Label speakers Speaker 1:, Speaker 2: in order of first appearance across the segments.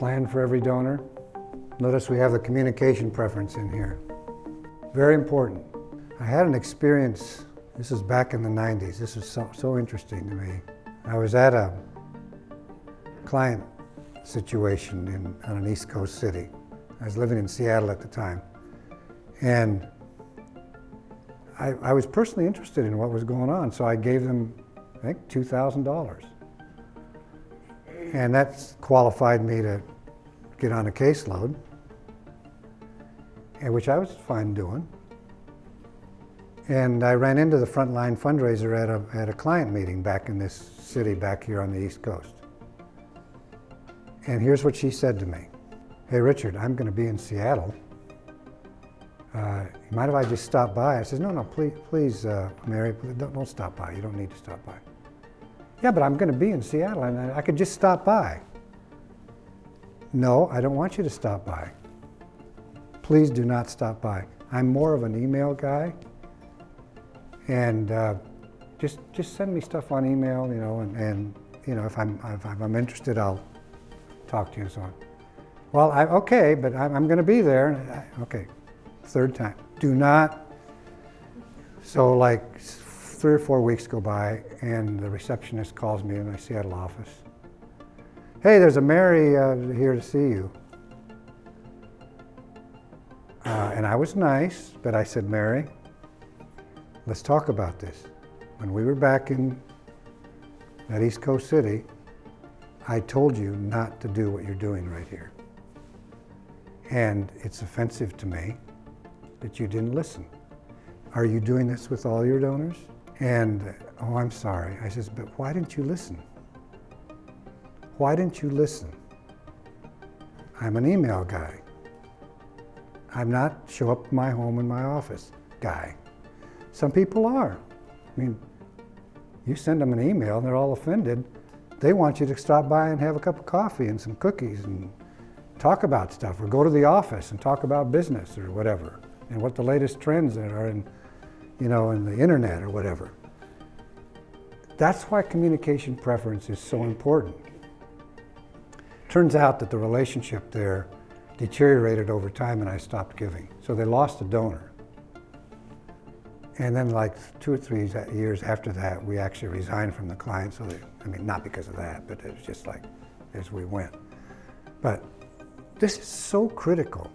Speaker 1: plan for every donor. Notice we have the communication preference in here. Very important. I had an experience, this is back in the 90s, this is so interesting to me. I was at a client situation on an East Coast city. I was living in Seattle at the time. And I was personally interested in what was going on, so I gave them, I think, $2,000. And that qualified me to get on a caseload, which I was fine doing. And I ran into the Frontline fundraiser at a client meeting back in this city back here on the East Coast. And here's what she said to me. Hey, Richard, I'm going to be in Seattle. You mind if I just stop by? I said, no, please, Mary, don't stop by. You don't need to stop by. Yeah, but I'm going to be in Seattle and I could just stop by. No, I don't want you to stop by. Please do not stop by. I'm more of an email guy, and just send me stuff on email, and if I'm interested, I'll talk to you and so on. Well, okay, but I'm going to be there. Okay, third time. Do not. So like 3 or 4 weeks go by, and the receptionist calls me in my Seattle office. Hey, there's a Mary here to see you. And I was nice, but I said, Mary, let's talk about this. When we were back in that East Coast city, I told you not to do what you're doing right here. And it's offensive to me that you didn't listen. Are you doing this with all your donors? And, oh, I'm sorry. I says, but why didn't you listen? Why didn't you listen? I'm an email guy. I'm not show up to my home in my office guy. Some people are. I mean, you send them an email and they're all offended. They want you to stop by and have a cup of coffee and some cookies and talk about stuff, or go to the office and talk about business or whatever, and what the latest trends are in the internet or whatever. That's why communication preference is so important. Turns out that the relationship there deteriorated over time and I stopped giving. So they lost a donor. And then like 2 or 3 years after that, we actually resigned from the client. So not because of that, but it was just like as we went. But this is so critical.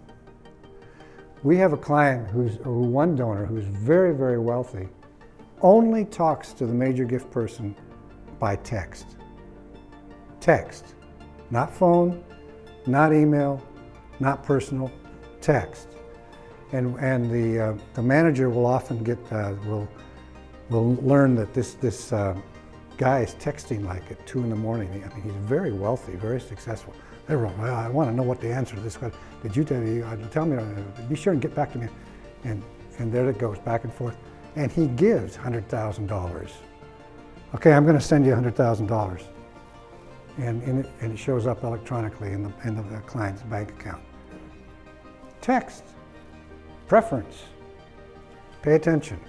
Speaker 1: We have a client one donor who's very, very wealthy, only talks to the major gift person by text. Text, not phone, not email, not personal, text. And the manager will often will learn that this guy is texting like at 2 in the morning. I mean, he's very wealthy, very successful. They're wrong. Well, I want to know what the answer to this question. Did you tell me? Be sure and get back to me. And there it goes, back and forth. And he gives $100,000. Okay, I'm going to send you $100,000. And it shows up electronically in the client's bank account. Text, preference, pay attention.